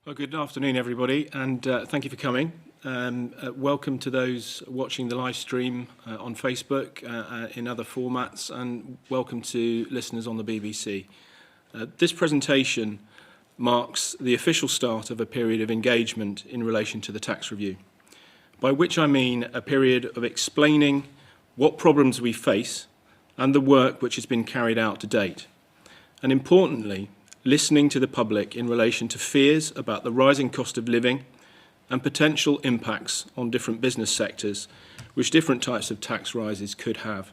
Well, good afternoon, everybody, and thank you for coming. Welcome to those watching the live stream on Facebook in other formats, and welcome to listeners on the BBC. This presentation marks the official start of a period of engagement in relation to the tax review, by which I mean a period of explaining what problems we face and the work which has been carried out to date, and importantly, listening to the public in relation to fears about the rising cost of living and potential impacts on different business sectors which different types of tax rises could have.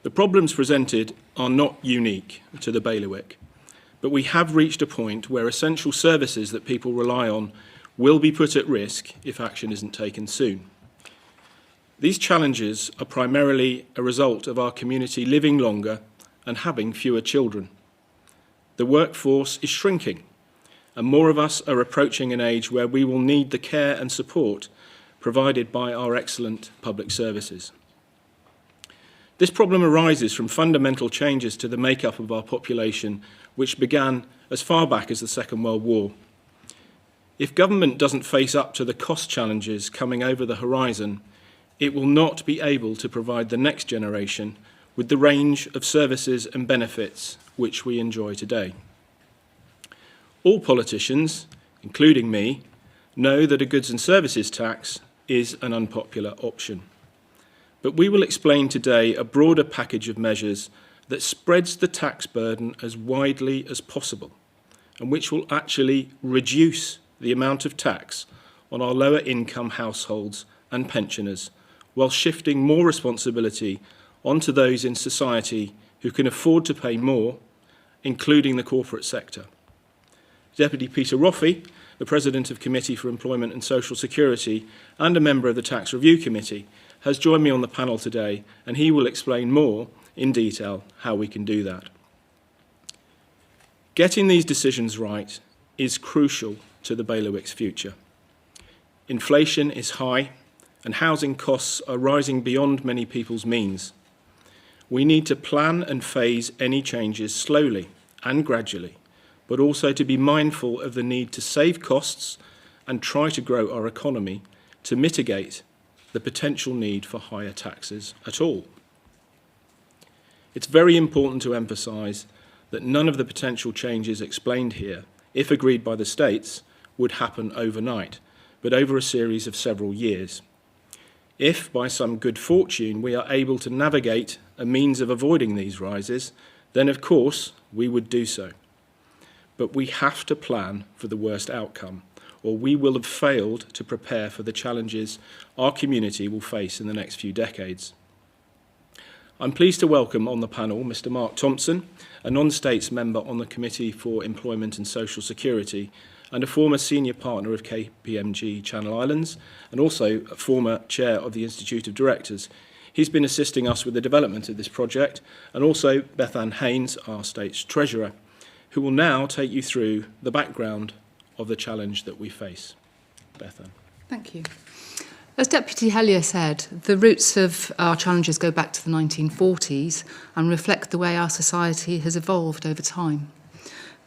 The problems presented are not unique to the bailiwick, but we have reached a point where essential services that people rely on will be put at risk if action isn't taken soon. These challenges are primarily a result of our community living longer and having fewer children. The workforce is shrinking, and more of us are approaching an age where we will need the care and support provided by our excellent public services. This problem arises from fundamental changes to the makeup of our population, which began as far back as the Second World War. If government doesn't face up to the cost challenges coming over the horizon, it will not be able to provide the next generation with the range of services and benefits which we enjoy today. All politicians, including me, know that a goods and services tax is an unpopular option. But we will explain today a broader package of measures that spreads the tax burden as widely as possible and which will actually reduce the amount of tax on our lower income households and pensioners while shifting more responsibility onto those in society who can afford to pay more, including the corporate sector. Deputy Peter Roffey, the President of Committee for Employment and Social Security and a member of the Tax Review Committee, has joined me on the panel today, and he will explain more in detail how we can do that. Getting these decisions right is crucial to the bailiwick's future. Inflation is high, and housing costs are rising beyond many people's means. We need to plan and phase any changes slowly and gradually, but also to be mindful of the need to save costs and try to grow our economy to mitigate the potential need for higher taxes at all. It's very important to emphasise that none of the potential changes explained here, if agreed by the states, would happen overnight, but over a series of several years. If, by some good fortune, we are able to navigate a means of avoiding these rises, then of course we would do so. But we have to plan for the worst outcome, or we will have failed to prepare for the challenges our community will face in the next few decades. I'm pleased to welcome on the panel Mr. Mark Thompson, a non-states member on the Committee for Employment and Social Security and a former senior partner of KPMG Channel Islands, and also a former chair of the Institute of Directors. He's been assisting us with the development of this project, and also Beth Ann Haynes, our state's treasurer, who will now take you through the background of the challenge that we face. Beth Ann. Thank you. As Deputy Hellier said, the roots of our challenges go back to the 1940s and reflect the way our society has evolved over time.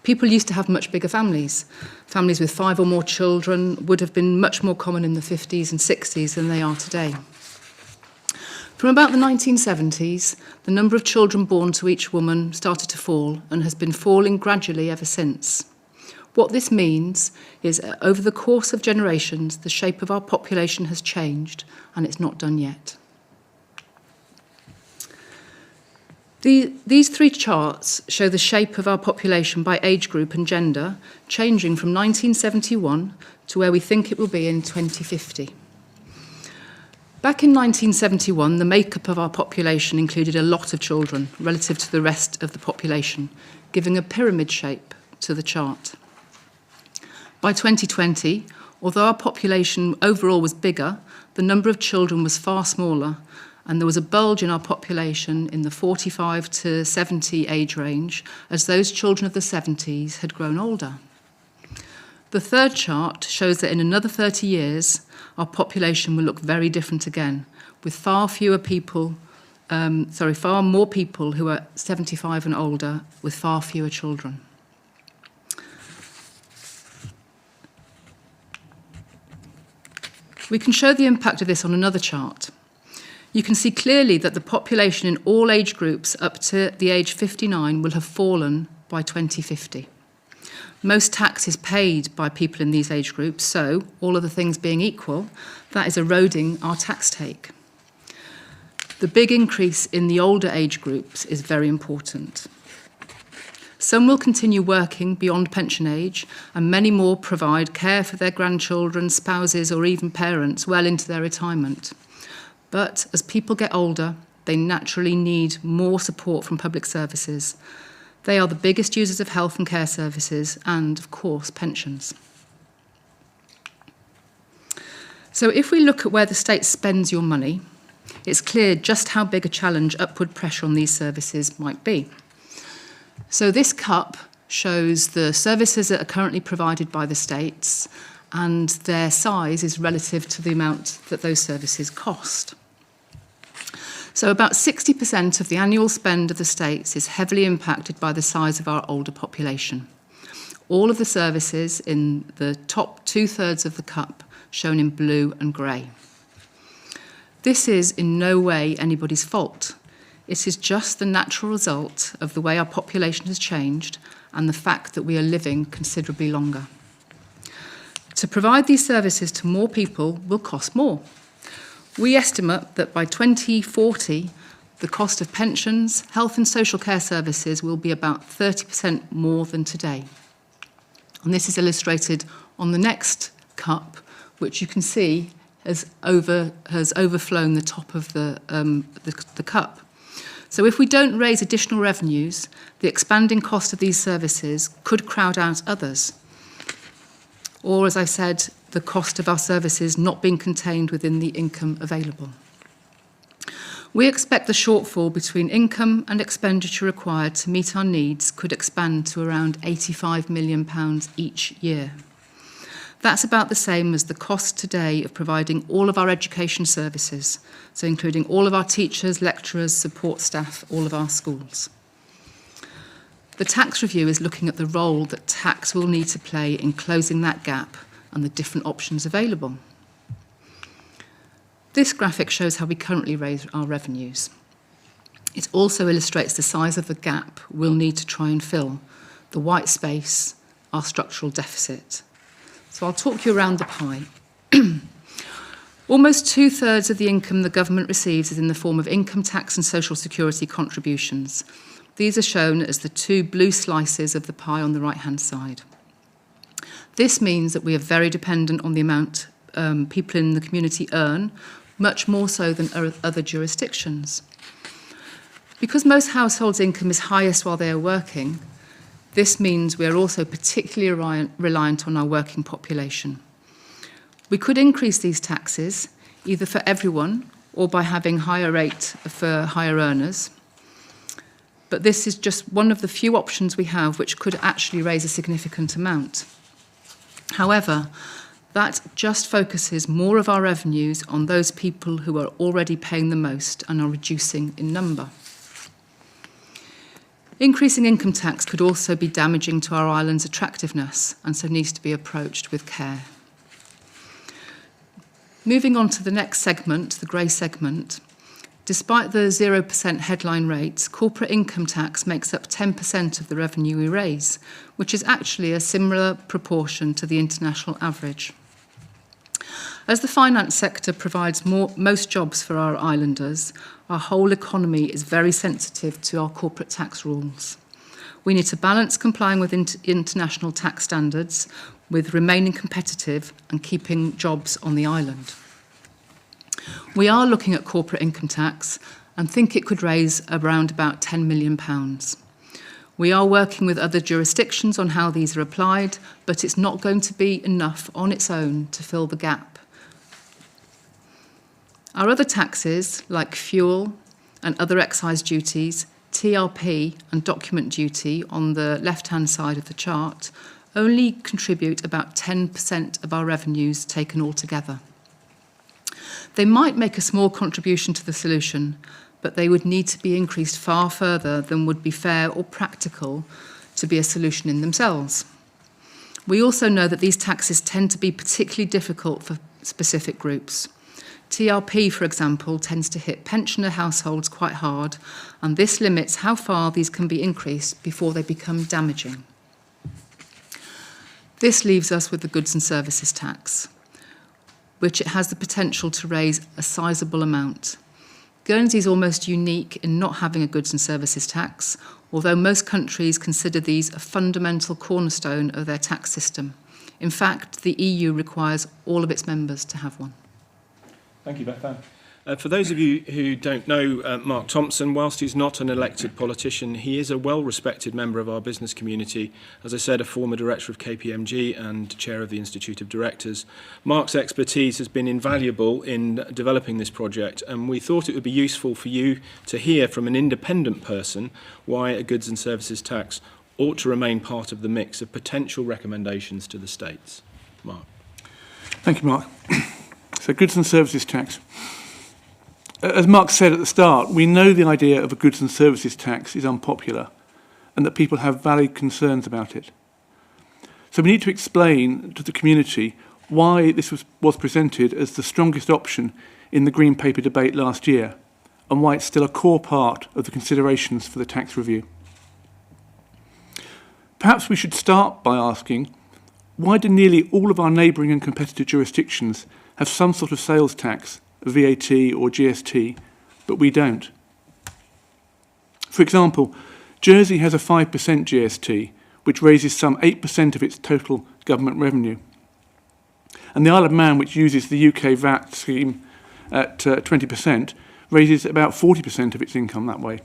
People used to have much bigger families. Families with 5 or more children would have been much more common in the 50s and 60s than they are today. From about the 1970s, the number of children born to each woman started to fall and has been falling gradually ever since. What this means is over the course of generations, the shape of our population has changed, and it's not done yet. These 3 charts show the shape of our population by age group and gender, changing from 1971 to where we think it will be in 2050. Back in 1971, the makeup of our population included a lot of children relative to the rest of the population, giving a pyramid shape to the chart. By 2020, although our population overall was bigger, the number of children was far smaller, and there was a bulge in our population in the 45 to 70 age range as those children of the 70s had grown older. The third chart shows that in another 30 years, our population will look very different again, with far more people who are 75 and older, with far fewer children. We can show the impact of this on another chart. You can see clearly that the population in all age groups up to the age 59 will have fallen by 2050. Most tax is paid by people in these age groups, so, all other things being equal, that is eroding our tax take. The big increase in the older age groups is very important. Some will continue working beyond pension age, and many more provide care for their grandchildren, spouses, or even parents well into their retirement. But as people get older, they naturally need more support from public services. They are the biggest users of health and care services and, of course, pensions. So if we look at where the state spends your money, it's clear just how big a challenge upward pressure on these services might be. So this cup shows the services that are currently provided by the states, and their size is relative to the amount that those services cost. So about 60% of the annual spend of the states is heavily impacted by the size of our older population. All of the services in the top 2/3 of the cup, shown in blue and grey. This is in no way anybody's fault. It is just the natural result of the way our population has changed and the fact that we are living considerably longer. To provide these services to more people will cost more. We estimate that by 2040, the cost of pensions, health and social care services will be about 30% more than today. And this is illustrated on the next cup, which you can see has overflown the top of the cup. So if we don't raise additional revenues, the expanding cost of these services could crowd out others. Or, as I said, the cost of our services not being contained within the income available. We expect the shortfall between income and expenditure required to meet our needs could expand to around £85 million each year. That's about the same as the cost today of providing all of our education services, so including all of our teachers, lecturers, support staff, all of our schools. The tax review is looking at the role that tax will need to play in closing that gap and the different options available. This graphic shows how we currently raise our revenues. It also illustrates the size of the gap we'll need to try and fill, the white space, our structural deficit. So I'll talk you around the pie. Almost 2/3 of the income the government receives is in the form of income tax and social security contributions. These are shown as the two blue slices of the pie on the right-hand side. This means that we are very dependent on the amount people in the community earn, much more so than other jurisdictions. Because most households' income is highest while they are working, this means we are also particularly reliant on our working population. We could increase these taxes, either for everyone or by having higher rate for higher earners. But this is just one of the few options we have which could actually raise a significant amount. However, that just focuses more of our revenues on those people who are already paying the most and are reducing in number. Increasing income tax could also be damaging to our island's attractiveness and so needs to be approached with care. Moving on to the next segment, the grey segment, despite the 0% headline rates, corporate income tax makes up 10% of the revenue we raise, which is actually a similar proportion to the international average. As the finance sector provides most jobs for our islanders, our whole economy is very sensitive to our corporate tax rules. We need to balance complying with international tax standards with remaining competitive and keeping jobs on the island. We are looking at corporate income tax and think it could raise around about £10 million. We are working with other jurisdictions on how these are applied, but it's not going to be enough on its own to fill the gap. Our other taxes, like fuel and other excise duties, TRP and document duty on the left-hand side of the chart, only contribute about 10% of our revenues taken altogether. They might make a small contribution to the solution, but they would need to be increased far further than would be fair or practical to be a solution in themselves. We also know that these taxes tend to be particularly difficult for specific groups. TRP, for example, tends to hit pensioner households quite hard, and this limits how far these can be increased before they become damaging. This leaves us with the goods and services tax, which it has the potential to raise a sizable amount. Guernsey is almost unique in not having a goods and services tax, although most countries consider these a fundamental cornerstone of their tax system. In fact, the EU requires all of its members to have one. Thank you, Beth Ann. For those of you who don't know Mark Thompson, whilst he's not an elected politician, he is a well-respected member of our business community. As I said, a former director of KPMG and chair of the Institute of Directors. Mark's expertise has been invaluable in developing this project, and we thought it would be useful for you to hear from an independent person why a goods and services tax ought to remain part of the mix of potential recommendations to the states. Mark. Thank you, Mark. So, goods and services tax. As Mark said at the start, we know the idea of a goods and services tax is unpopular and that people have valid concerns about it. So we need to explain to the community why this was presented as the strongest option in the Green Paper debate last year and why it's still a core part of the considerations for the tax review. Perhaps we should start by asking, why do nearly all of our neighbouring and competitor jurisdictions have some sort of sales tax, VAT or GST, but we don't? For example, Jersey has a 5% GST, which raises some 8% of its total government revenue. And the Isle of Man, which uses the UK VAT scheme at 20%, raises about 40% of its income that way.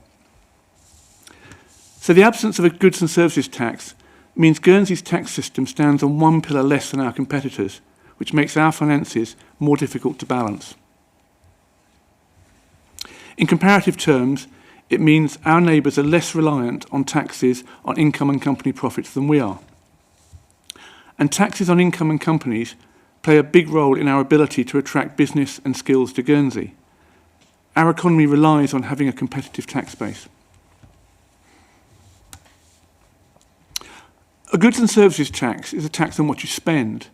So the absence of a goods and services tax means Guernsey's tax system stands on one pillar less than our competitors, which makes our finances more difficult to balance. In comparative terms, it means our neighbours are less reliant on taxes on income and company profits than we are. And taxes on income and companies play a big role in our ability to attract business and skills to Guernsey. Our economy relies on having a competitive tax base. A goods and services tax is a tax on what you spend,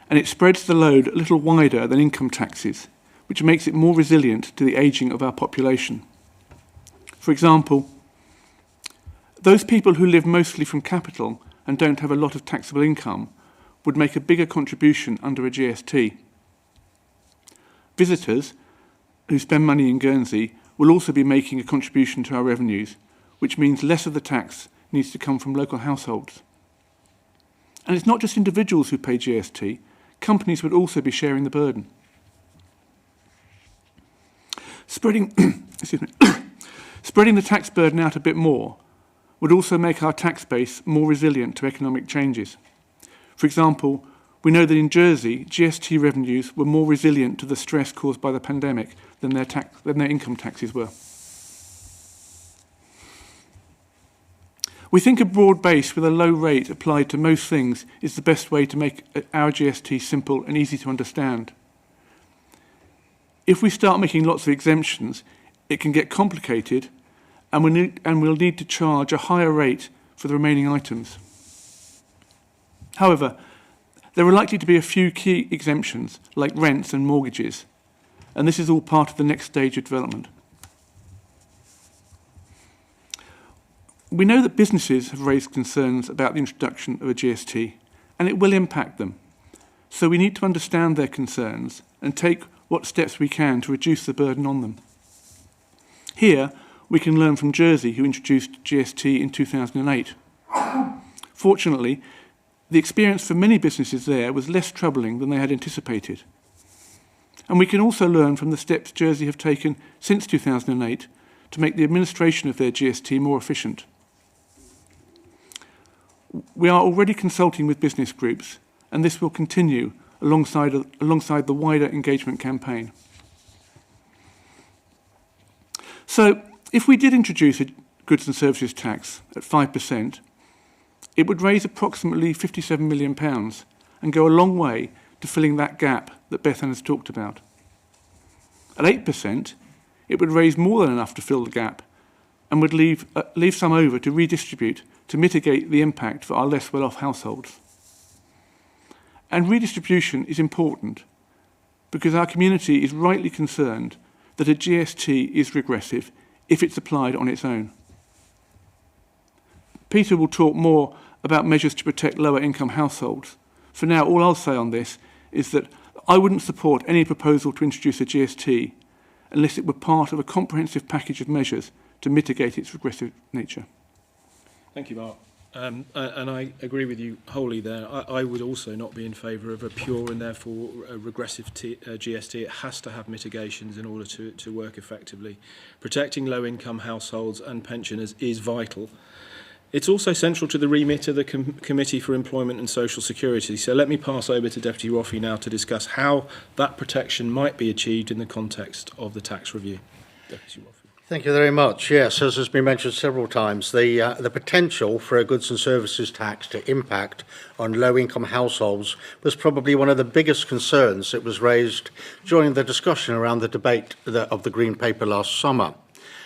and it spreads the load a little wider than income taxes, which makes it more resilient to the ageing of our population. For example, those people who live mostly from capital and don't have a lot of taxable income would make a bigger contribution under a GST. Visitors who spend money in Guernsey will also be making a contribution to our revenues, which means less of the tax needs to come from local households. And it's not just individuals who pay GST, companies would also be sharing the burden. Spreading the tax burden out a bit more would also make our tax base more resilient to economic changes. For example, we know that in Jersey, GST revenues were more resilient to the stress caused by the pandemic than their income taxes were. We think a broad base with a low rate applied to most things is the best way to make our GST simple and easy to understand. If we start making lots of exemptions, it can get complicated and we'll need to charge a higher rate for the remaining items. However, there are likely to be a few key exemptions, like rents and mortgages, and this is all part of the next stage of development. We know that businesses have raised concerns about the introduction of a GST, and it will impact them. So we need to understand their concerns and take what steps we can to reduce the burden on them. Here, we can learn from Jersey, who introduced GST in 2008. Fortunately, the experience for many businesses there was less troubling than they had anticipated. And we can also learn from the steps Jersey have taken since 2008 to make the administration of their GST more efficient. We are already consulting with business groups, and this will continue alongside the wider engagement campaign. So, if we did introduce a goods and services tax at 5%, it would raise approximately £57 million and go a long way to filling that gap that Beth Ann has talked about. At 8%, it would raise more than enough to fill the gap and would leave some over to redistribute to mitigate the impact for our less well-off households. And redistribution is important because our community is rightly concerned that a GST is regressive if it's applied on its own. Peter will talk more about measures to protect lower income households. For now, all I'll say on this is that I wouldn't support any proposal to introduce a GST unless it were part of a comprehensive package of measures to mitigate its regressive nature. Thank you, Mark. And I agree with you wholly there. I would also not be in favour of a pure and therefore a regressive GST. It has to have mitigations in order to work effectively. Protecting low-income households and pensioners is vital. It's also central to the remit of the Committee for Employment and Social Security. So let me pass over to Deputy Roffey now to discuss how that protection might be achieved in the context of the tax review. Deputy Roffey. Thank you very much. Yes, as has been mentioned several times, the potential for a goods and services tax to impact on low-income households was probably one of the biggest concerns that was raised during the discussion around the debate of the Green Paper last summer.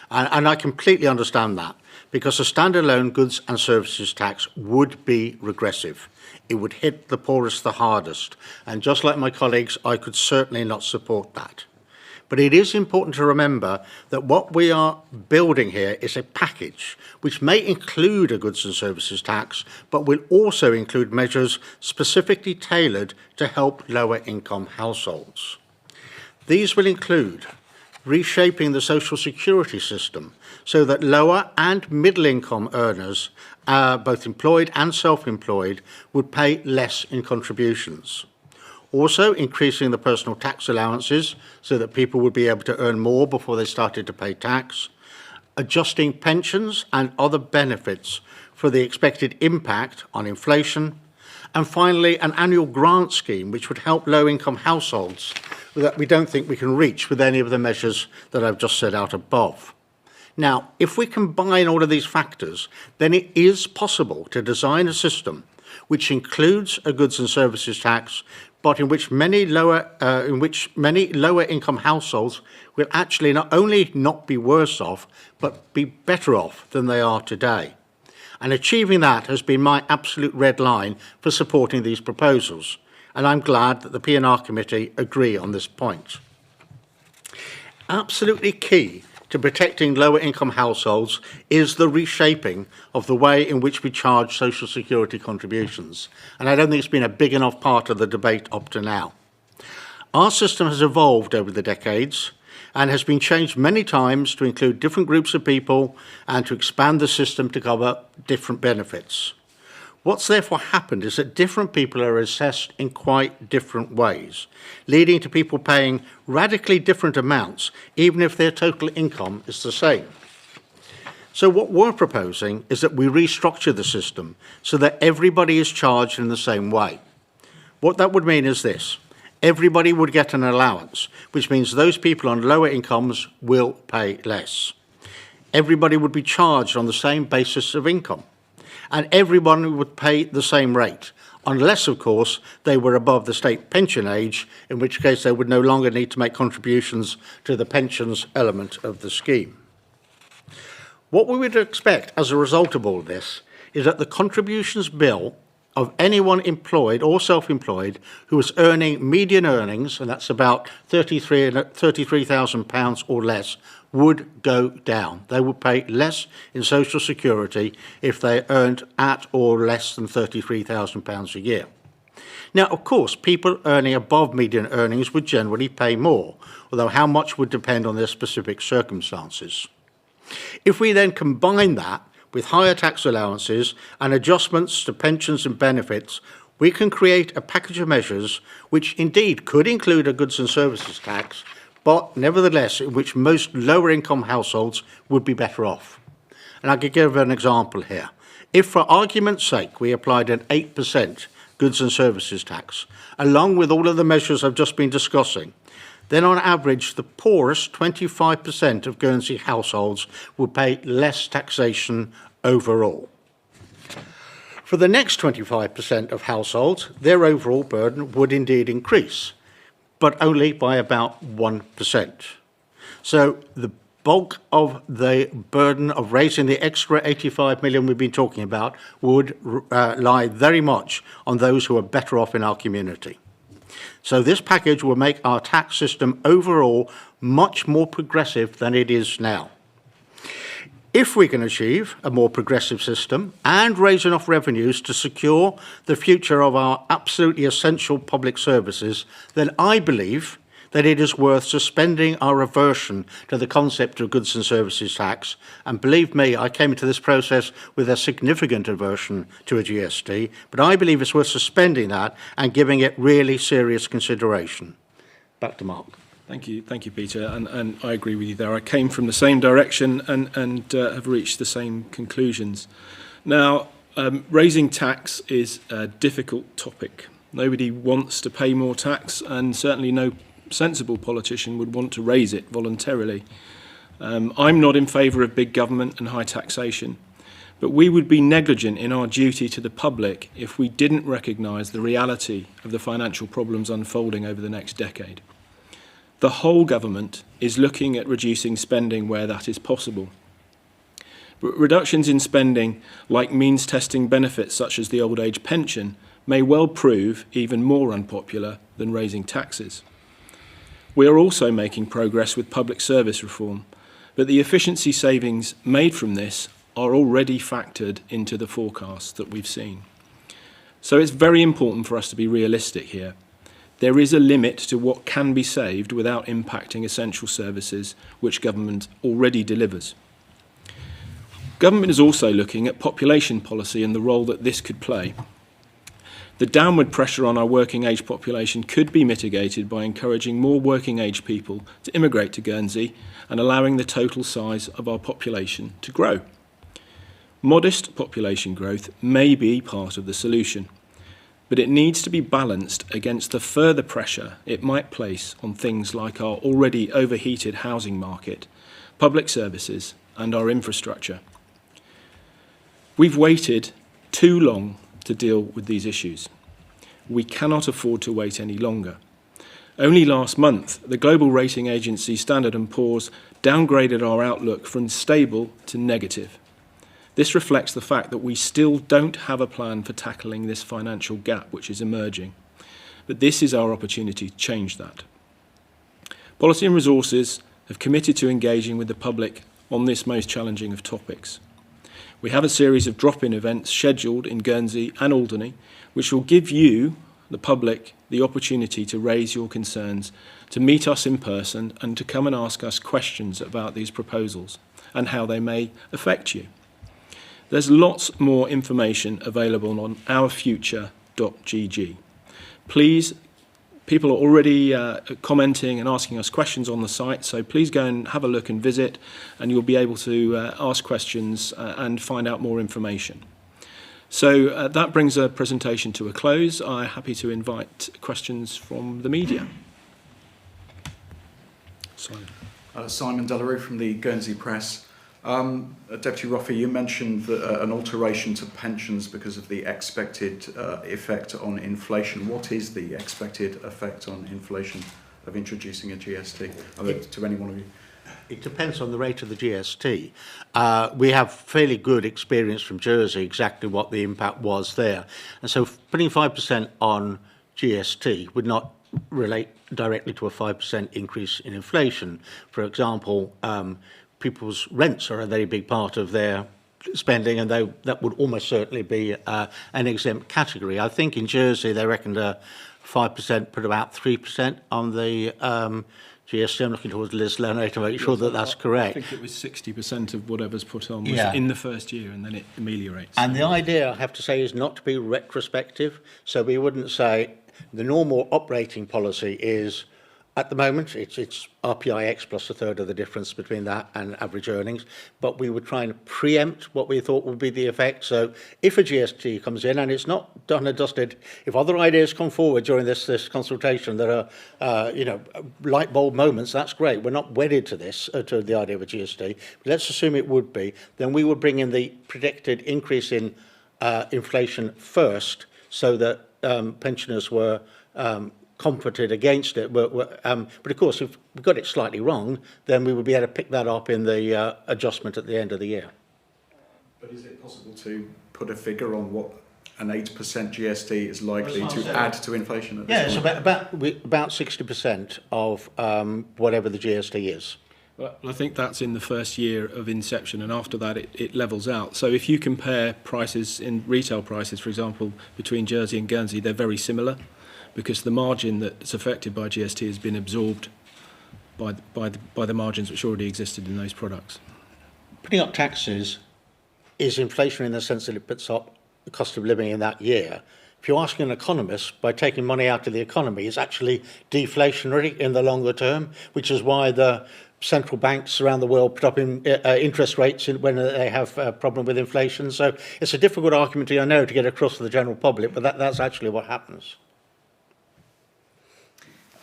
And I completely understand that, because a standalone goods and services tax would be regressive. It would hit the poorest the hardest. And just like my colleagues, I could certainly not support that. But it is important to remember that what we are building here is a package which may include a goods and services tax, but will also include measures specifically tailored to help lower income households. These will include reshaping the social security system so that lower and middle income earners, both employed and self-employed, would pay less in contributions. Also, increasing the personal tax allowances so that people would be able to earn more before they started to pay tax. Adjusting pensions and other benefits for the expected impact on inflation. And finally, an annual grant scheme which would help low-income households that we don't think we can reach with any of the measures that I've just set out above. Now, if we combine all of these factors, then it is possible to design a system which includes a goods and services tax, but in which many lower income households will actually not only not be worse off, but be better off than they are today. And achieving that has been my absolute red line for supporting these proposals. And I'm glad that the P&R Committee agree on this point. Absolutely key to protecting lower income households is the reshaping of the way in which we charge social security contributions. And I don't think it's been a big enough part of the debate up to now. Our system has evolved over the decades and has been changed many times to include different groups of people and to expand the system to cover different benefits. What's therefore happened is that different people are assessed in quite different ways, leading to people paying radically different amounts, even if their total income is the same. So what we're proposing is that we restructure the system so that everybody is charged in the same way. What that would mean is this: everybody would get an allowance, which means those people on lower incomes will pay less. Everybody would be charged on the same basis of income, and everyone would pay the same rate, unless, of course, they were above the state pension age, in which case they would no longer need to make contributions to the pensions element of the scheme. What we would expect as a result of all this is that the contributions bill of anyone employed or self-employed who is earning median earnings, and that's about £33,000 or less, would go down. They would pay less in social security if they earned at or less than £33,000 a year. Now, of course, people earning above median earnings would generally pay more, although how much would depend on their specific circumstances. If we then combine that with higher tax allowances and adjustments to pensions and benefits, we can create a package of measures which indeed could include a goods and services tax, but nevertheless in which most lower income households would be better off. And I could give an example here. If for argument's sake we applied an 8% goods and services tax, along with all of the measures I've just been discussing, then on average the poorest 25% of Guernsey households would pay less taxation overall. For the next 25% of households, their overall burden would indeed increase, but only by about 1%. So the bulk of the burden of raising the extra 85 million we've been talking about would lie very much on those who are better off in our community. So this package will make our tax system overall much more progressive than it is now. If we can achieve a more progressive system and raise enough revenues to secure the future of our absolutely essential public services, then I believe that it is worth suspending our aversion to the concept of goods and services tax. And believe me, I came into this process with a significant aversion to a GST, but I believe it's worth suspending that and giving it really serious consideration. Back to Mark. Thank you, Peter, and I agree with you there. I came from the same direction and have reached the same conclusions. Now, raising tax is a difficult topic. Nobody wants to pay more tax, and certainly no sensible politician would want to raise it voluntarily. I'm not in favour of big government and high taxation, but we would be negligent in our duty to the public if we didn't recognise the reality of the financial problems unfolding over the next decade. The whole government is looking at reducing spending where that is possible. But reductions in spending, like means testing benefits such as the old age pension, may well prove even more unpopular than raising taxes. We are also making progress with public service reform, but the efficiency savings made from this are already factored into the forecasts that we've seen. So it's very important for us to be realistic here. There is a limit to what can be saved without impacting essential services which government already delivers. Government is also looking at population policy and the role that this could play. The downward pressure on our working age population could be mitigated by encouraging more working age people to immigrate to Guernsey and allowing the total size of our population to grow. Modest population growth may be part of the solution, but it needs to be balanced against the further pressure it might place on things like our already overheated housing market, public services, and our infrastructure. We've waited too long to deal with these issues. We cannot afford to wait any longer. Only last month, the global rating agency Standard & Poor's downgraded our outlook from stable to negative. This reflects the fact that we still don't have a plan for tackling this financial gap which is emerging. But this is our opportunity to change that. Policy and Resources have committed to engaging with the public on this most challenging of topics. We have a series of drop-in events scheduled in Guernsey and Alderney, which will give you, the public, the opportunity to raise your concerns, to meet us in person and to come and ask us questions about these proposals and how they may affect you. There's lots more information available on ourfuture.gg. Please, people are already commenting and asking us questions on the site, so please go and have a look and visit, and you'll be able to ask questions and find out more information. So that brings a presentation to a close. I'm happy to invite questions from the media. Simon Delarue from the Guernsey Press. Deputy Roffey, you mentioned that, an alteration to pensions because of the expected effect on inflation. What is the expected effect on inflation of introducing a GST? To any one of you? It depends on the rate of the GST. We have fairly good experience from Jersey exactly what the impact was there. And so putting 5% on GST would not relate directly to a 5% increase in inflation. For example, people's rents are a very big part of their spending, and that would almost certainly be an exempt category. I think in Jersey they reckoned 5% put about 3% on the GST. I'm looking towards Liz Leonard to make sure that that's correct. I think it was 60% of whatever's put on was in the first year, and then it ameliorates. And the idea, I have to say, is not to be retrospective. So we wouldn't say the normal operating policy is, at the moment, it's RPIX plus a third of the difference between that and average earnings, but we would try and preempt what we thought would be the effect. So if a GST comes in, and it's not done and dusted, if other ideas come forward during this consultation that are, light bulb moments, that's great. We're not wedded to this, to the idea of a GST. But let's assume it would be. Then we would bring in the predicted increase in inflation first, so that pensioners were comforted against it, but of course, if we got it slightly wrong, then we would be able to pick that up in the adjustment at the end of the year. But is it possible to put a figure on what an 8% GST is likely to add to inflation at this Yeah, it's point? about 60% of whatever the GST is. Well, I think that's in the first year of inception, and after that it levels out. So if you compare prices in retail prices, for example, between Jersey and Guernsey, they're very similar because the margin that's affected by GST has been absorbed by the margins which already existed in those products. Putting up taxes is inflation in the sense that it puts up the cost of living in that year. If you're asking an economist, by taking money out of the economy, it's actually deflationary in the longer term, which is why the central banks around the world put up interest rates when they have a problem with inflation. So it's a difficult argument, I know, to get across to the general public, but that's actually what happens.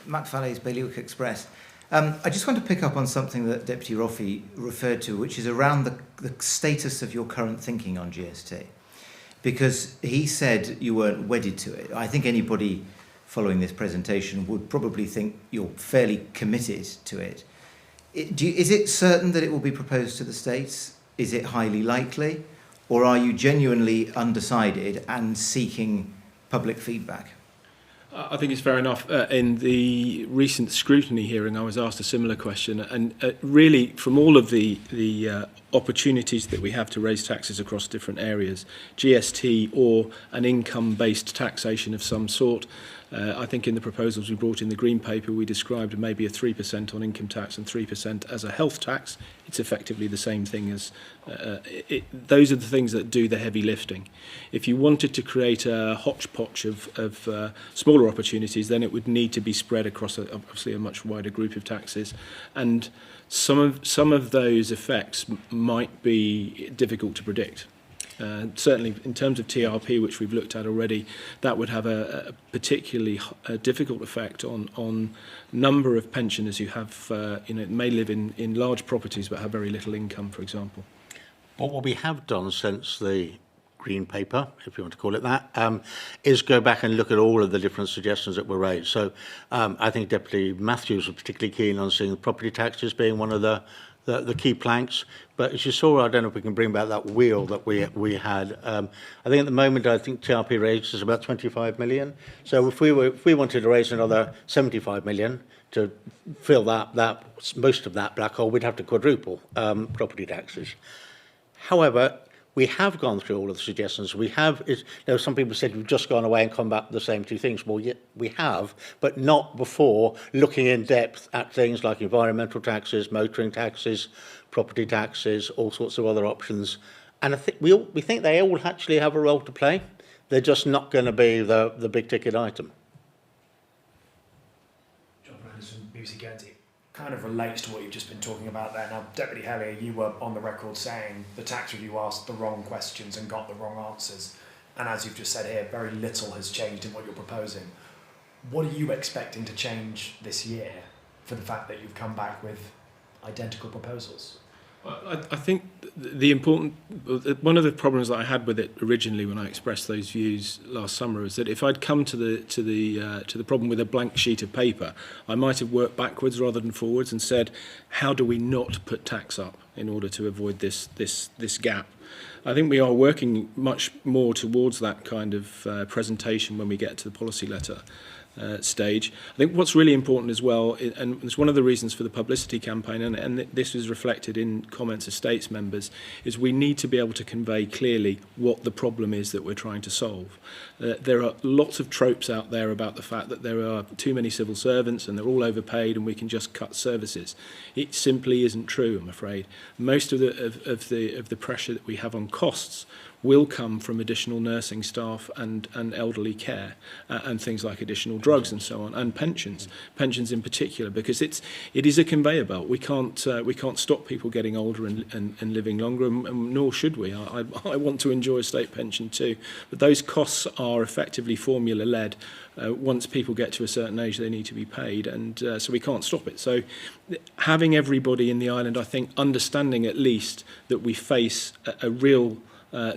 Matt Falley's Bailiwick Express. I just want to pick up on something that Deputy Roffey referred to, which is around the status of your current thinking on GST. Because he said you weren't wedded to it. I think anybody following this presentation would probably think you're fairly committed to it. Is it certain that it will be proposed to the States? Is it highly likely? Or are you genuinely undecided and seeking public feedback? I think it's fair enough. In the recent scrutiny hearing, I was asked a similar question, and really, from all of the opportunities that we have to raise taxes across different areas, GST or an income-based taxation of some sort, I think in the proposals we brought in the Green Paper, we described maybe a 3% on income tax and 3% as a health tax. It's effectively the same thing as... those are the things that do the heavy lifting. If you wanted to create a hodgepodge of smaller opportunities, then it would need to be spread across obviously a much wider group of taxes. And some of those effects might be difficult to predict. Certainly in terms of TRP, which we've looked at already, that would have a particularly difficult effect on number of pensioners who have, may live in large properties but have very little income, for example. But what we have done since the Green Paper, if you want to call it that, is go back and look at all of the different suggestions that were raised. So I think Deputy Matthews was particularly keen on seeing the property taxes being one of the key planks. But as you saw, I don't know if we can bring back that wheel that we had. I think at the moment, I think TRP raised is about 25 million. So if we wanted to raise another 75 million to fill that most of that black hole, we'd have to quadruple property taxes. However, we have gone through all of the suggestions. We have, some people said we've just gone away and come back with the same two things. Well, yeah, we have, but not before looking in depth at things like environmental taxes, motoring taxes, property taxes, all sorts of other options. And I think we think they all actually have a role to play. They're just not going to be the big ticket item. John Brandis from BBC Guernsey. Kind of relates to what you've just been talking about there. Now, Deputy Hellier, you were on the record saying the tax review asked the wrong questions and got the wrong answers. And as you've just said here, very little has changed in what you're proposing. What are you expecting to change this year for the fact that you've come back with identical proposals? I think one of the problems that I had with it originally when I expressed those views last summer is that if I'd come to the problem with a blank sheet of paper, I might have worked backwards rather than forwards and said, how do we not put tax up in order to avoid this gap? I think we are working much more towards that kind of presentation when we get to the policy letter stage. I think what's really important as well, and it's one of the reasons for the publicity campaign, and this was reflected in comments of States members, is we need to be able to convey clearly what the problem is that we're trying to solve. There are lots of tropes out there about the fact that there are too many civil servants and they're all overpaid and we can just cut services. It simply isn't true, I'm afraid. Most of the pressure that we have on costs will come from additional nursing staff and elderly care and things like additional drugs and so on, and pensions in particular, because it is a conveyor belt. We can't stop people getting older and living longer, and nor should we. I want to enjoy a state pension too, but those costs are effectively formula led. Once people get to a certain age, they need to be paid, and so we can't stop it. So having everybody in the island, I think, understanding at least that we face a real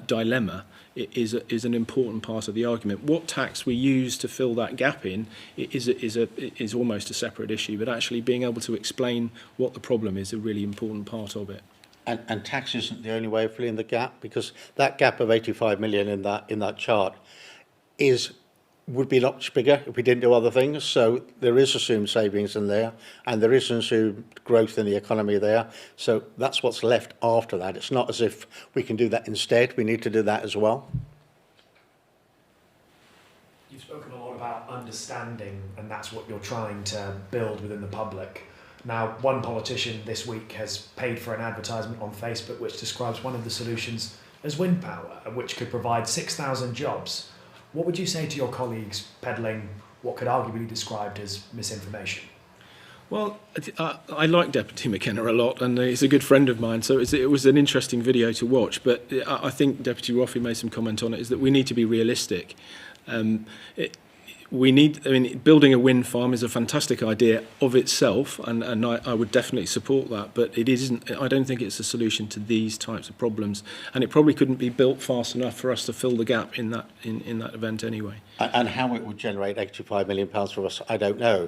dilemma is an important part of the argument. What tax we use to fill that gap in is almost a separate issue, but actually being able to explain what the problem is a really important part of it. And tax isn't the only way of filling the gap, because that gap of 85 million in that chart would be much bigger if we didn't do other things. So there is assumed savings in there, and there is assumed growth in the economy there. So that's what's left after that. It's not as if we can do that instead. We need to do that as well. You've spoken a lot about understanding, and that's what you're trying to build within the public. Now, one politician this week has paid for an advertisement on Facebook which describes one of the solutions as wind power, which could provide 6,000 jobs. What would you say to your colleagues peddling what could arguably be described as misinformation? Well, I like Deputy McKenna a lot, and he's a good friend of mine, so it was an interesting video to watch. But I think Deputy Roffey made some comment on it, is that we need to be realistic. Building a wind farm is a fantastic idea of itself, and I would definitely support that, but it isn't. I don't think it's a solution to these types of problems, and it probably couldn't be built fast enough for us to fill the gap in that event anyway. And how it would generate £85 million for us, I don't know.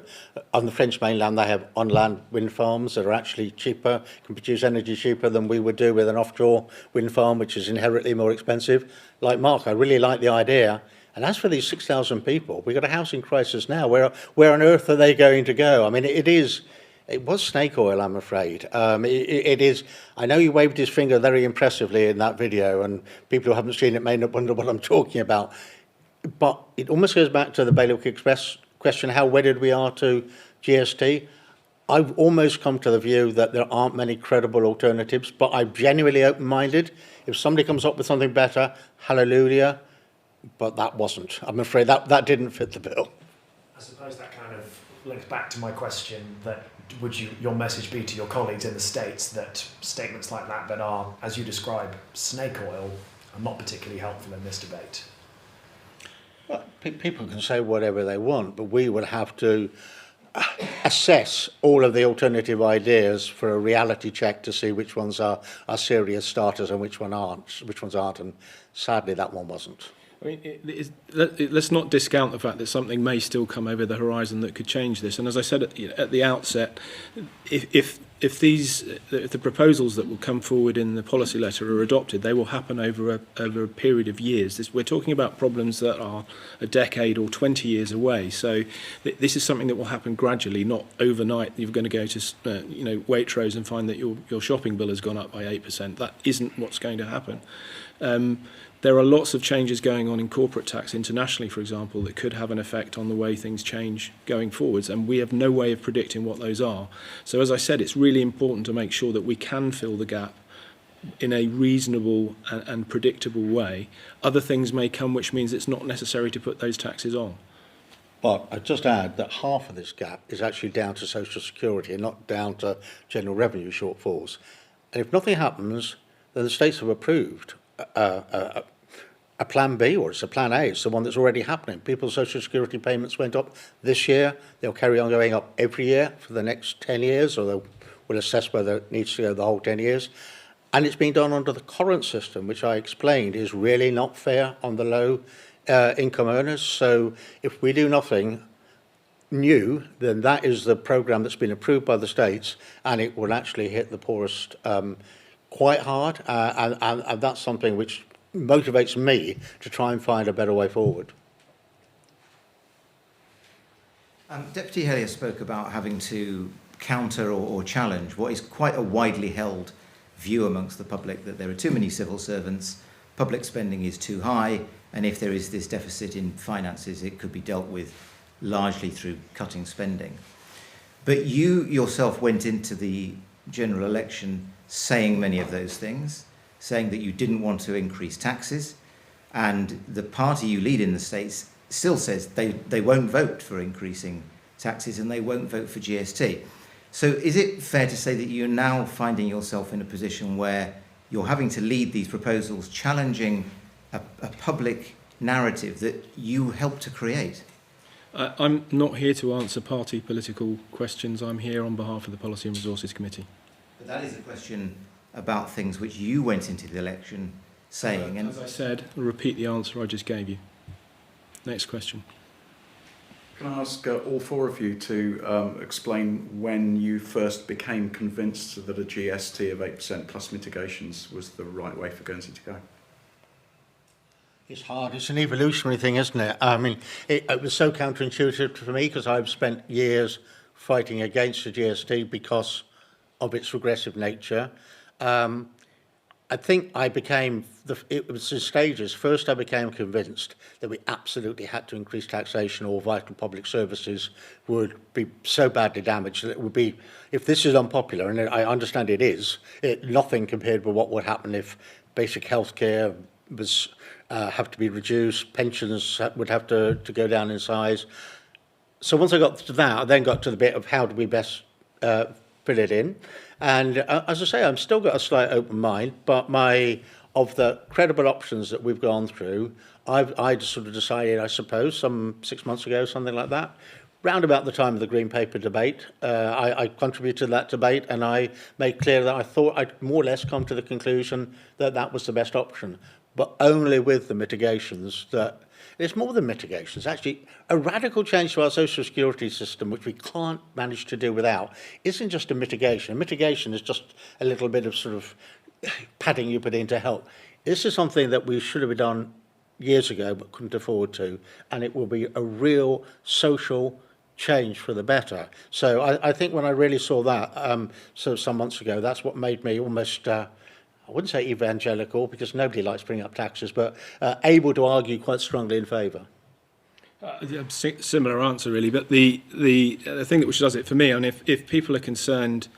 On the French mainland, they have on-land wind farms that are actually cheaper, can produce energy cheaper than we would do with an offshore wind farm, which is inherently more expensive. Like Mark, I really like the idea. And as for these 6,000 people, we've got a housing crisis now. Where on earth are they going to go? I mean, it was snake oil, I'm afraid. It is. I know he waved his finger very impressively in that video, and people who haven't seen it may not wonder what I'm talking about. But it almost goes back to the Bailiwick Express question, how wedded we are to GST. I've almost come to the view that there aren't many credible alternatives, but I'm genuinely open-minded. If somebody comes up with something better, hallelujah. But that wasn't. I'm afraid that didn't fit the bill. I suppose that kind of links back to my question, that would your message be to your colleagues in the States that statements like that are, as you describe, snake oil, are not particularly helpful in this debate? Well, people can say whatever they want, but we would have to assess all of the alternative ideas for a reality check to see which ones are serious starters and which ones aren't. And sadly, that one wasn't. I mean, let's not discount the fact that something may still come over the horizon that could change this. And as I said at the outset, if the proposals that will come forward in the policy letter are adopted, they will happen over a period of years. We're talking about problems that are a decade or 20 years away. So this is something that will happen gradually, not overnight. You're going to go to Waitrose and find that your shopping bill has gone up by 8%. That isn't what's going to happen. There are lots of changes going on in corporate tax internationally, for example, that could have an effect on the way things change going forwards, and we have no way of predicting what those are. So as I said, it's really important to make sure that we can fill the gap in a reasonable and predictable way. Other things may come, which means it's not necessary to put those taxes on. But I'd just add that half of this gap is actually down to social security and not down to general revenue shortfalls. And if nothing happens, then the states have approved a plan B, or it's a plan A. It's the one that's already happening. People's social security payments went up this year. They'll carry on going up every year for the next 10 years, or we'll assess whether it needs to go the whole 10 years. And it's being done under the current system, which I explained is really not fair on the low income earners. So if we do nothing new, then that is the programme that's been approved by the states, and it will actually hit the poorest quite hard. And that's something which motivates me to try and find a better way forward. Deputy Hellier spoke about having to counter or challenge what is quite a widely held view amongst the public, that there are too many civil servants, public spending is too high, and if there is this deficit in finances, it could be dealt with largely through cutting spending. But you yourself went into the general election saying many of those things, saying that you didn't want to increase taxes, and the party you lead in the States still says they won't vote for increasing taxes and they won't vote for GST. So is it fair to say that you're now finding yourself in a position where you're having to lead these proposals challenging a public narrative that you helped to create? I'm not here to answer party political questions. I'm here on behalf of the Policy and Resources Committee. But that is a question about things which you went into the election saying. And as I said, I'll repeat the answer I just gave you. Next question. Can I ask all four of you to explain when you first became convinced that a GST of 8% plus mitigations was the right way for Guernsey to go? It's hard. It's an evolutionary thing, isn't it? I mean, it was so counterintuitive for me because I've spent years fighting against the GST because of its regressive nature. I think I became, it was in stages. First, I became convinced that we absolutely had to increase taxation or vital public services would be so badly damaged that it would be, if this is unpopular, and I understand it is, nothing compared with what would happen if basic health care was have to be reduced, pensions would have to go down in size. So once I got to that, I then got to the bit of how do we best fill it in. And as I say, I've still got a slight open mind, but of the credible options that we've gone through, I just sort of decided, I suppose, some 6 months ago, something like that, round about the time of the Green Paper debate, I contributed to that debate, and I made clear that I thought I'd more or less come to the conclusion that that was the best option, but only with the mitigations that it's more than mitigations. Actually, a radical change to our social security system, which we can't manage to do without, isn't just a mitigation. A mitigation is just a little bit of sort of padding you put in to help. This is something that we should have done years ago but couldn't afford to, and it will be a real social change for the better. So I think when I really saw that, so some months ago, that's what made me almost... I wouldn't say evangelical, because nobody likes bringing up taxes, but able to argue quite strongly in favour. Similar answer, really. But the thing that which does it for me, and if people are concerned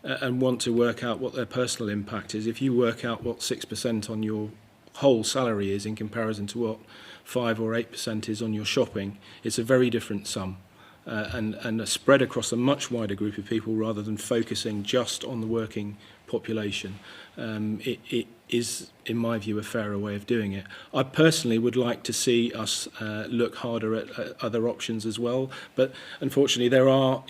and want to work out what their personal impact is, if you work out what 6% on your whole salary is in comparison to what 5 or 8% is on your shopping, it's a very different sum. And a spread across a much wider group of people rather than focusing just on the working population. It is, in my view, a fairer way of doing it. I personally would like to see us look harder at other options as well, but unfortunately there are,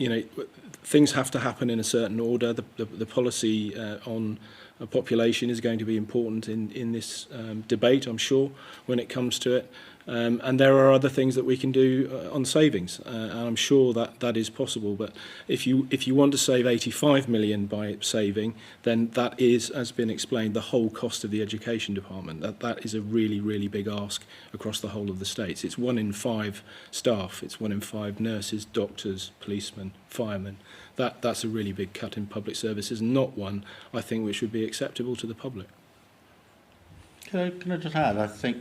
things have to happen in a certain order. The policy on a population is going to be important in this debate, I'm sure, when it comes to it. And there are other things that we can do on savings, and I'm sure that is possible. But if you want to save 85 million by saving, then that is, as been explained, the whole cost of the education department. That is a really, really big ask across the whole of the states. It's 1 in 5 staff, it's 1 in 5 nurses, doctors, policemen, firemen. That's a really big cut in public services, not one I think which would be acceptable to the public. Can I just add? I think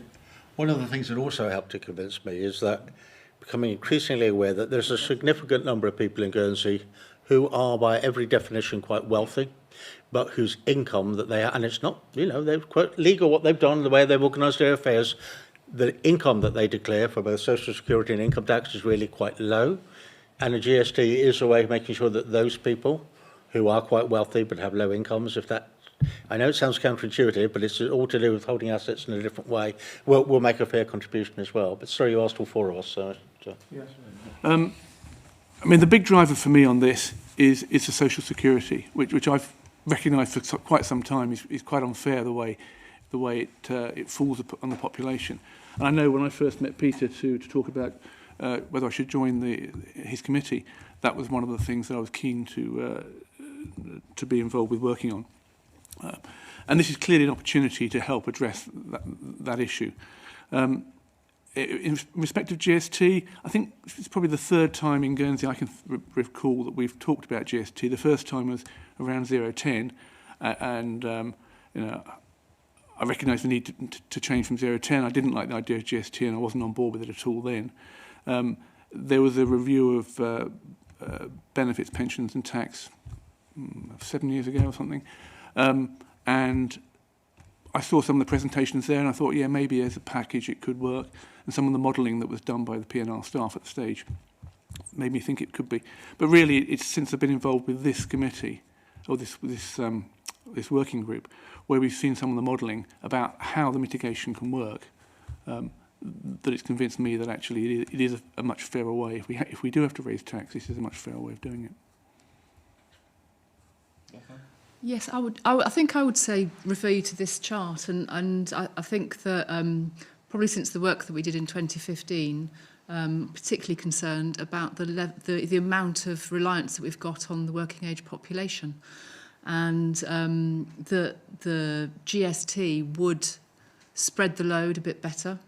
one of the things that also helped to convince me is that becoming increasingly aware that there's a significant number of people in Guernsey who are, by every definition, quite wealthy, but whose income that they are, and it's not, they're quite legal what they've done, the way they've organised their affairs, the income that they declare for both social security and income tax is really quite low. And the GST is a way of making sure that those people who are quite wealthy but have low incomes, I know it sounds counterintuitive, but it's all to do with holding assets in a different way. We'll make a fair contribution as well. But sorry, you asked all 4 of us. Yes. I mean, the big driver for me on this is the social security, which I've recognised for quite some time is quite unfair the way it falls on the population. And I know when I first met Peter to talk about whether I should join his committee, that was one of the things that I was keen to be involved with working on. And this is clearly an opportunity to help address that issue. In respect of GST, I think it's probably the 3rd time in Guernsey I can recall that we've talked about GST. The first time was around 010, and I recognise the need to change from 010. I didn't like the idea of GST, and I wasn't on board with it at all then. There was a review of benefits, pensions and tax 7 years ago or something. And I saw some of the presentations there and I thought, yeah, maybe as a package it could work. And some of the modelling that was done by the P&R staff at the stage made me think it could be. But really, it's since I've been involved with this committee, or this working group, where we've seen some of the modelling about how the mitigation can work, that it's convinced me that actually it is a much fairer way. If we do have to raise tax, this is a much fairer way of doing it. Yes, I think I would say refer you to this chart, and I think that probably since the work that we did in 2015, particularly concerned about the amount of reliance that we've got on the working age population. And the GST would spread the load a bit better.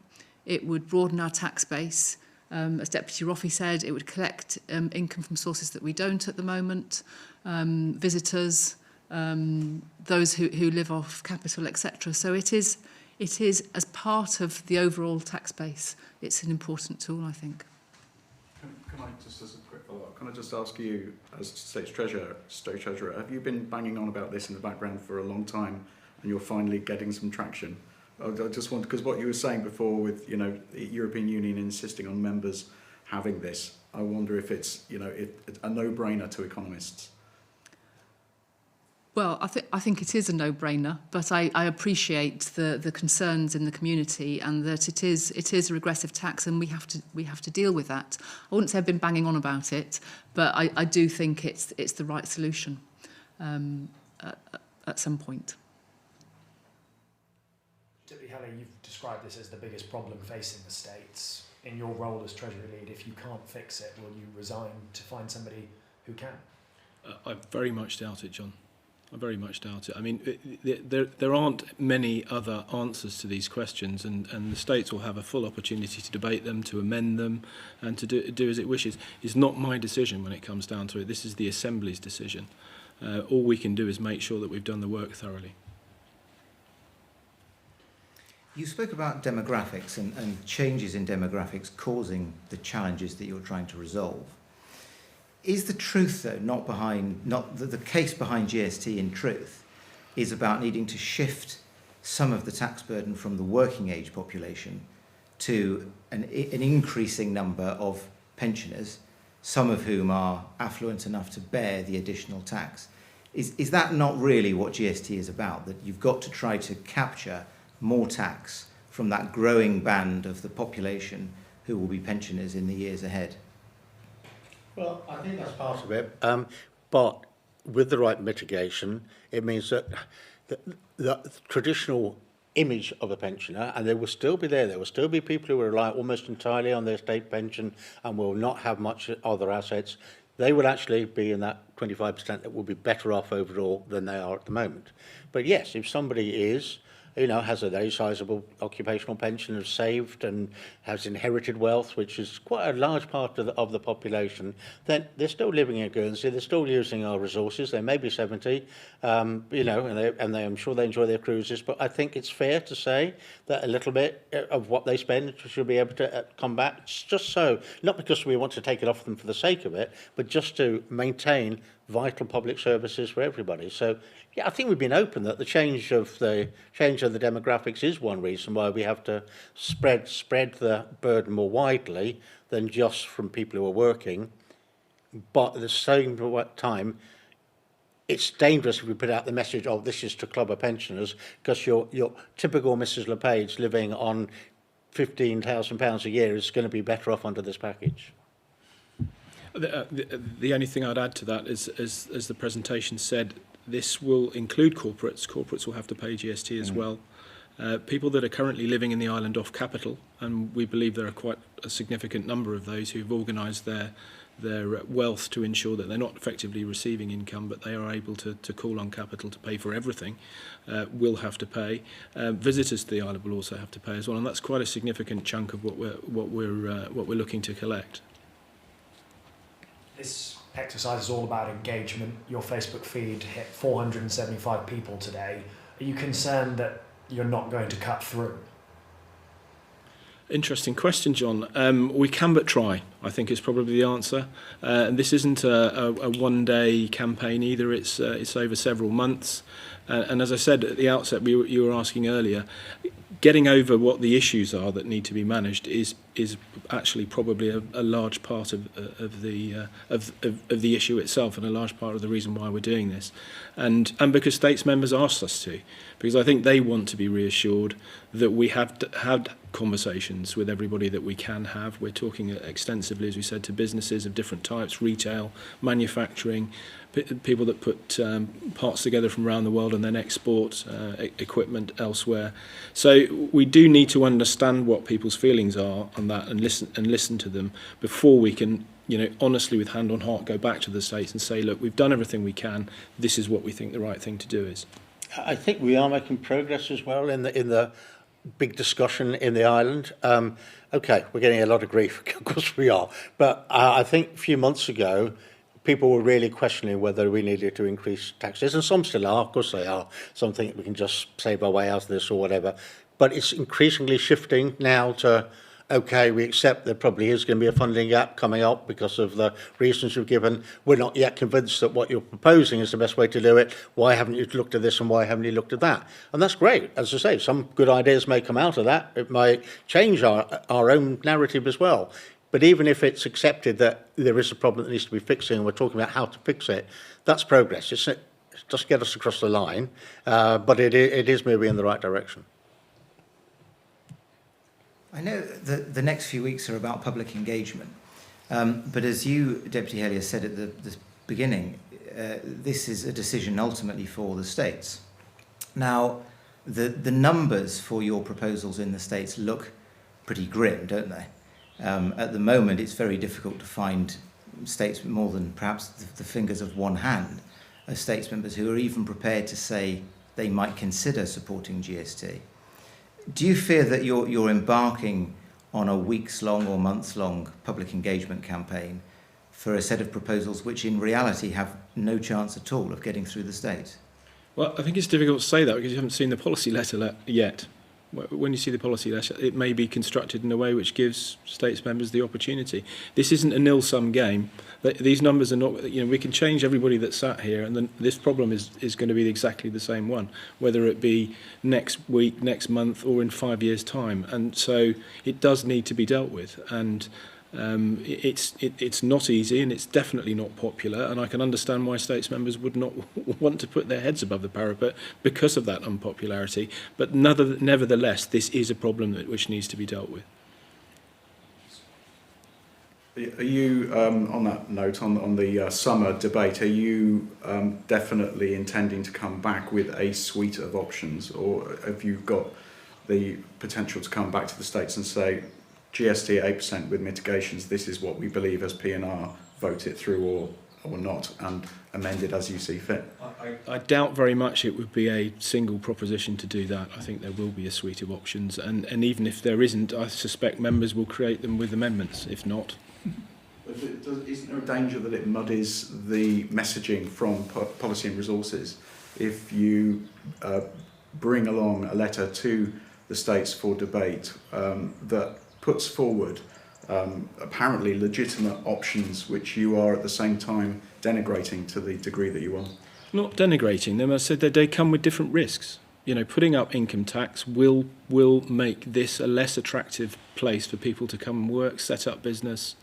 It would broaden our tax base. As Deputy Roffey said, it would collect income from sources that we don't at the moment, visitors, those who live off capital, etc. So it is, as part of the overall tax base, it's an important tool, I think. Can I just, as a quick follow-up, can I just ask you, as State Treasurer, have you been banging on about this in the background for a long time, and you're finally getting some traction? I just want, because what you were saying before with, the European Union insisting on members having this, I wonder if it's, it's a no-brainer to economists. Well, I think it is a no-brainer, but I appreciate the concerns in the community and that it is a regressive tax, and we have to deal with that. I wouldn't say I've been banging on about it, but I do think it's the right solution at some point. Deputy Halley, you've described this as the biggest problem facing the States. In your role as Treasury Lead, if you can't fix it, will you resign to find somebody who can? I very much doubt it, John. I very much doubt it. I mean, there aren't many other answers to these questions, and the States will have a full opportunity to debate them, to amend them, and to do as it wishes. It's not my decision when it comes down to it. This is the Assembly's decision. All we can do is make sure that we've done the work thoroughly. You spoke about demographics and changes in demographics causing the challenges that you're trying to resolve. Is the truth, though, the case behind GST in truth is about needing to shift some of the tax burden from the working age population to an increasing number of pensioners, some of whom are affluent enough to bear the additional tax? Is that not really what GST is about, that you've got to try to capture more tax from that growing band of the population who will be pensioners in the years ahead? Well, I think that's part of it. But with the right mitigation, it means that the traditional image of a pensioner, and they will still be there. There will still be people who rely almost entirely on their state pension and will not have much other assets. They will actually be in that 25% that will be better off overall than they are at the moment. But yes, if somebody is, has a very sizable occupational pension, has saved and has inherited wealth, which is quite a large part of the population, then they're still living in Guernsey, they're still using our resources, they may be 70, and I'm sure they enjoy their cruises, but I think it's fair to say that a little bit of what they spend should be able to come back, just so, not because we want to take it off them for the sake of it, but just to maintain vital public services for everybody. So, yeah, I think we've been open that the change of the demographics is one reason why we have to spread the burden more widely than just from people who are working. But at the same time, it's dangerous if we put out the message, oh, this is to clubber pensioners, because your typical Mrs. LePage living on £15,000 a year is going to be better off under this package. The only thing I'd add to that is, as the presentation said, this will include corporates. Corporates will have to pay GST as well. People that are currently living in the island off capital, and we believe there are quite a significant number of those who've organised their wealth to ensure that they're not effectively receiving income, but they are able to call on capital to pay for everything, will have to pay. Visitors to the island will also have to pay as well, and that's quite a significant chunk of what we're looking to collect. This exercise is all about engagement. Your Facebook feed hit 475 people today. Are you concerned that you're not going to cut through? Interesting question, John. We can but try, I think is probably the answer. And this isn't a one-day campaign either. It's over several months. And as I said at the outset, you were asking earlier, getting over what the issues are that need to be managed is actually probably a large part of the issue itself, and a large part of the reason why we're doing this, and because States members asked us to, because I think they want to be reassured that we have had conversations with everybody that we can have. We're talking extensively, as we said, to businesses of different types, retail, manufacturing, people that put parts together from around the world and then export equipment elsewhere. So we do need to understand what people's feelings are on that and listen to them before we can, honestly, with hand on heart, go back to the States and say, look, we've done everything we can. This is what we think the right thing to do is. I think we are making progress as well in the big discussion in the island. Okay, we're getting a lot of grief, of course we are. But I think a few months ago, people were really questioning whether we needed to increase taxes, and some still are, of course they are. Some think we can just save our way out of this or whatever. But it's increasingly shifting now to, okay, we accept there probably is going to be a funding gap coming up because of the reasons you've given. We're not yet convinced that what you're proposing is the best way to do it. Why haven't you looked at this and why haven't you looked at that? And that's great. As I say, some good ideas may come out of that. It might change our own narrative as well. But even if it's accepted that there is a problem that needs to be fixing and we're talking about how to fix it, that's progress. It's just get us across the line, but it is moving in the right direction. I know that the next few weeks are about public engagement, but as you, Deputy Hellier, said at the beginning, this is a decision ultimately for the states. Now, the numbers for your proposals in the states look pretty grim, don't they? At the moment, it's very difficult to find states with more than perhaps the fingers of one hand as states members who are even prepared to say they might consider supporting GST. Do you fear that you're embarking on a weeks-long or months-long public engagement campaign for a set of proposals which in reality have no chance at all of getting through the states? Well, I think it's difficult to say that because you haven't seen the policy letter yet. When you see the policy letter, it may be constructed in a way which gives states members the opportunity. This isn't a nil-sum game. These numbers are not, we can change everybody that's sat here, and then this problem is going to be exactly the same one, whether it be next week, next month, or in 5 years' time. And so it does need to be dealt with. And it's not easy, and it's definitely not popular, and I can understand why states members would not want to put their heads above the parapet because of that unpopularity. But nevertheless, this is a problem which needs to be dealt with. Are you, on that note, on the summer debate, are you definitely intending to come back with a suite of options, or have you got the potential to come back to the States and say, GST at 8% with mitigations, this is what we believe as P&R, vote it through or not, and amend it as you see fit? I doubt very much it would be a single proposition to do that. I think there will be a suite of options, and even if there isn't, I suspect members will create them with amendments, if not. Isn't there a danger that it muddies the messaging from Policy and Resources if you bring along a letter to the States for debate that puts forward apparently legitimate options which you are at the same time denigrating to the degree that you are? Not denigrating them. I said that they come with different risks. Putting up income tax will make this a less attractive place for people to come and work, set up business.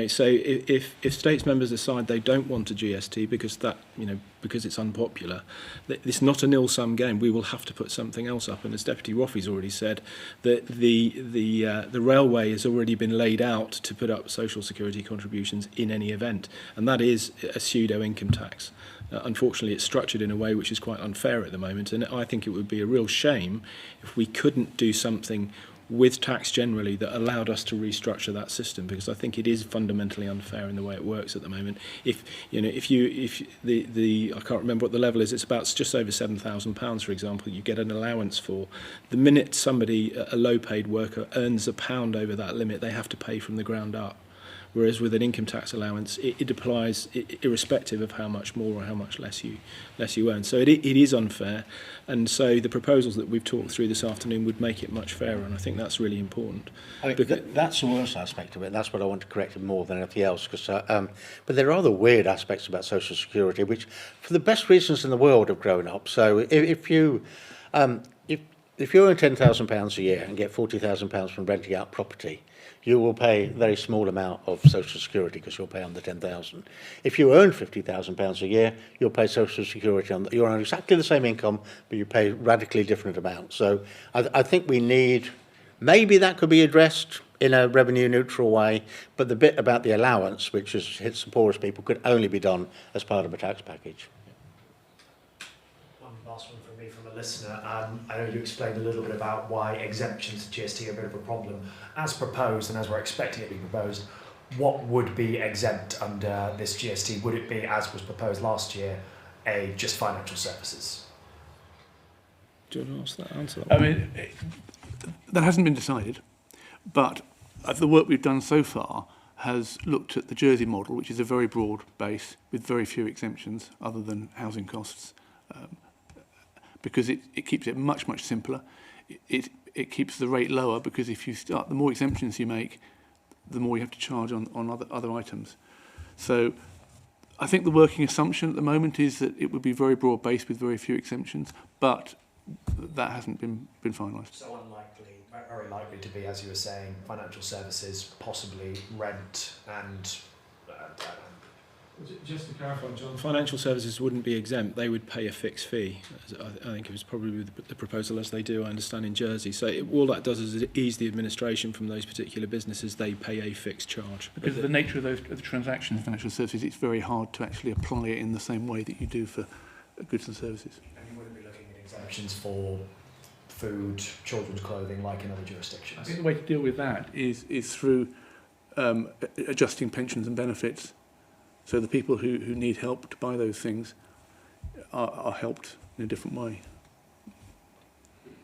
So if states members decide they don't want a GST because it's unpopular, it's not a nil-sum game. We will have to put something else up. And as Deputy Roffey's already said, that the railway has already been laid out to put up social security contributions in any event, and that is a pseudo income tax. Unfortunately, it's structured in a way which is quite unfair at the moment, and I think it would be a real shame if we couldn't do something with tax generally that allowed us to restructure that system, because I think it is fundamentally unfair in the way it works at the moment. If I can't remember what the level is, it's about just over £7,000, for example, you get an allowance for. The minute somebody, a low-paid worker, earns £1 over that limit, they have to pay from the ground up. Whereas with an income tax allowance, it applies irrespective of how much more or how much less you earn. So it is unfair, and so the proposals that we've talked through this afternoon would make it much fairer, and I think that's really important. I mean, that's the worst aspect of it. That's what I want to correct more than anything else. But there are other weird aspects about Social Security, which, for the best reasons in the world, have grown up. So if you earn £10,000 a year and get £40,000 from renting out property, you will pay a very small amount of Social Security because you'll pay on the 10,000. If you earn £50,000 a year, you'll pay Social Security you're on exactly the same income, but you pay radically different amounts. So I think we need Maybe that could be addressed in a revenue neutral way, but the bit about the allowance, which hits the poorest people, could only be done as part of a tax package. One last one from me, from a listener. I know you explained a little bit about why exemptions to GST are a bit of a problem. As proposed, and as we're expecting it to be proposed, what would be exempt under this GST? Would it be, as was proposed last year, just financial services? Do you want to answer that? I mean, that hasn't been decided, but the work we've done so far has looked at the Jersey model, which is a very broad base with very few exemptions other than housing costs, because it keeps it much simpler. It keeps the rate lower, because if you start, the more exemptions you make, the more you have to charge on other items. So I think the working assumption at the moment is that it would be very broad based with very few exemptions, but that hasn't been finalised. So unlikely, very likely to be, as you were saying, financial services, possibly rent and... Just to clarify, John, financial services wouldn't be exempt. They would pay a fixed fee. I think it was probably the proposal as they do, I understand, in Jersey. So all that does is ease the administration from those particular businesses. They pay a fixed charge. Because of the nature of the transactions in financial services, it's very hard to actually apply it in the same way that you do for goods and services. And you wouldn't be looking at exemptions for food, children's clothing, like in other jurisdictions? I think the way to deal with that is through adjusting pensions and benefits. So the people who need help to buy those things are helped in a different way.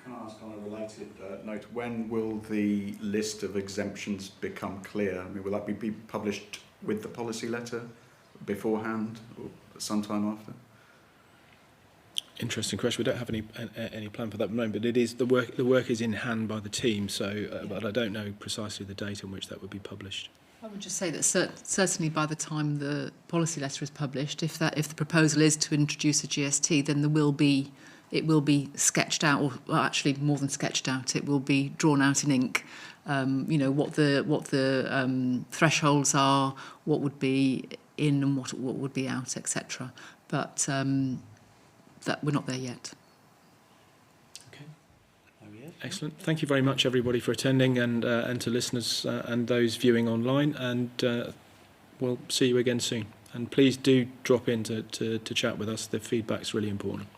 Can I ask on a related note, when will the list of exemptions become clear? I mean, will that be published with the policy letter beforehand or sometime after? Interesting question. We don't have any plan for that at the moment, but it is the work is in hand by the team. So, but I don't know precisely the date on which that would be published. I would just say that certainly by the time the policy letter is published, if the proposal is to introduce a GST, then it will be sketched out, or actually more than sketched out, it will be drawn out in ink. What the thresholds are, what would be in and what would be out, etc. But that we're not there yet. Excellent. Thank you very much, everybody, for attending, and to listeners and those viewing online. And we'll see you again soon. And please do drop in to chat with us. The feedback's really important.